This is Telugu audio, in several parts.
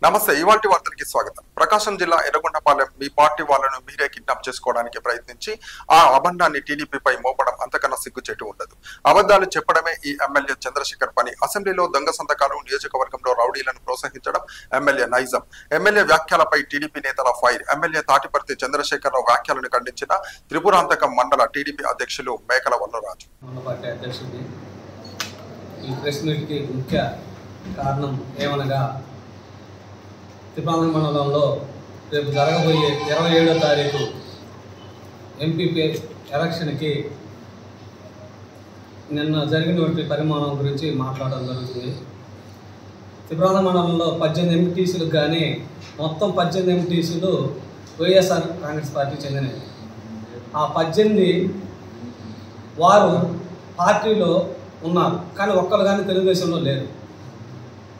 నమస్తే. ఇవాల్టి వార్తలకి స్వాగతం. ప్రకాశం జిల్లా ఎర్రగొండపాలెం మీ పార్టీ వాళ్ళను మీరే కిడ్నాప్ చేసుకోవడానికి ప్రయత్నించి ఆ అబద్ధాన్ని టీడీపీపై మోపడం అంతకన్నా సిగ్గుచేటు ఉండదు. అబద్ధాలు చెప్పడమే ఈ ఎమ్మెల్యే చంద్రశేఖర్ పని. అసెంబ్లీలో దొంగ సంతకాలు, నియోజకవర్గంలో రౌడీలను ప్రోత్సహించడం ఎమ్మెల్యే నైజం. ఎమ్మెల్యే వ్యాఖ్యలపై టీడీపీ నేతల ఫైర్. ఎమ్మెల్యే తాటిపర్తి చంద్రశేఖర్ రావు వ్యాఖ్యలను ఖండించిన త్రిపురాంతకం మండల టీడీపీ అధ్యక్షులు మేకల వల్లరాజు. త్రిపురాంతకం మండలంలో రేపు జరగబోయే 27వ తారీఖు ఎంపీపీ ఎలక్షన్కి నిన్న జరిగినటువంటి పరిమాణం గురించి మాట్లాడడం జరుగుతుంది. త్రిపురాంతకం మండలంలో 18 ఎంపీటీసీలకు కానీ మొత్తం 18 ఎంపీటీసీలు వైఎస్ఆర్ కాంగ్రెస్ పార్టీ చెందినవి. ఆ 18 వారు పార్టీలో ఉన్నారు, కానీ ఒక్కరు కానీ తెలుగుదేశంలో లేరు.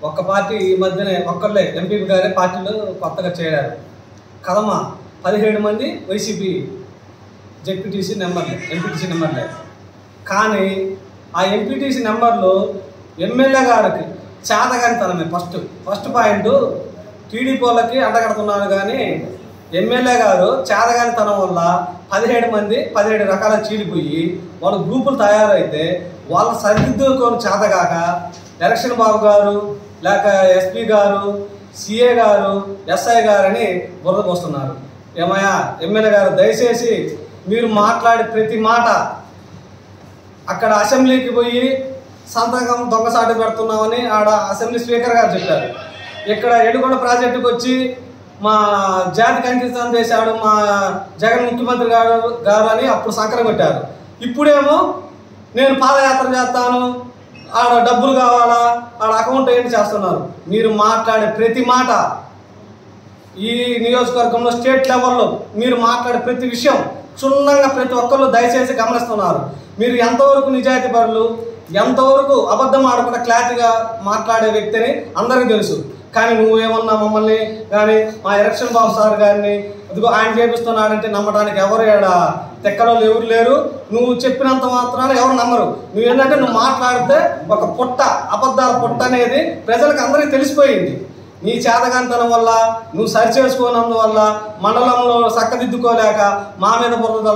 ఒక్క పార్టీ ఈ మధ్యనే ఒక్కళ్ళే ఎంపీపీ గారే పార్టీలో కొత్తగా చేరారు. కదమ 17 మంది వైసీపీ ఎంపీటీసీ నెంబర్లే. కానీ ఆ ఎంపీటీసీ నెంబర్లు ఎమ్మెల్యే గారికి చేతగానితనమే. ఫస్ట్ పాయింట్ టీడీపీ వాళ్ళకి అంటగడుతున్నారు, కానీ ఎమ్మెల్యే గారు చేతగానితనం వల్ల 17 మంది 17 రకాల చీలిపోయి వాళ్ళు గ్రూపులు తయారైతే వాళ్ళ సరిదిద్దుకొని చేతగాక ఎలక్షన్ బాబు గారు, లేక ఎస్పీ గారు, సిఏ గారు, ఎస్ఐ గారు అని బురద పోస్తున్నారు. ఏమయ్యా ఎమ్మెల్యే గారు, దయచేసి మీరు మాట్లాడే ప్రతి మాట అక్కడ అసెంబ్లీకి పోయి సంతకం దొంగసాటు పెడుతున్నామని ఆడ అసెంబ్లీ స్పీకర్ గారు చెప్పారు. ఇక్కడ ఎడుగొండ ప్రాజెక్టుకు వచ్చి మా జాతికి అంకితం చేశాడు మా జగన్ ముఖ్యమంత్రి గారు అని అప్పుడు సంకరం పెట్టారు. ఇప్పుడేమో నేను పాదయాత్ర చేస్తాను, ఆడ డబ్బులు కావాలా, ఆడ అకౌంట్ ఏంటి చేస్తున్నారు. మీరు మాట్లాడే ప్రతి మాట ఈ నియోజకవర్గంలో స్టేట్ లెవెల్లో మీరు మాట్లాడే ప్రతి విషయం క్షుణ్ణంగా ప్రతి ఒక్కళ్ళు దయచేసి గమనిస్తున్నారు. మీరు ఎంతవరకు నిజాయితీ పరులు, ఎంతవరకు అబద్ధం ఆడకుండా క్లారిటీగా మాట్లాడే వ్యక్తిని అందరికీ తెలుసు. కానీ నువ్వేమన్నా మమ్మల్ని కానీ మా ఎలక్షన్ బాబు సార్ గారిని ఇదిగో ఆయన చేపిస్తున్నాడంటే నమ్మడానికి ఎవరు తెక్కలో ఎవరు లేరు. నువ్వు చెప్పినంత మాత్రాన ఎవరు నమ్మరు. నువ్వేంటంటే నువ్వు మాట్లాడితే ఒక పుట్ట, అబద్ధాల పుట్ట అనేది ప్రజలకు అందరికీ తెలిసిపోయింది. నీ చేతగానితనం వల్ల, నువ్వు సరి చేసుకోనందువల్ల, మండలంలో చక్కదిద్దుకోలేక మా మీద బురద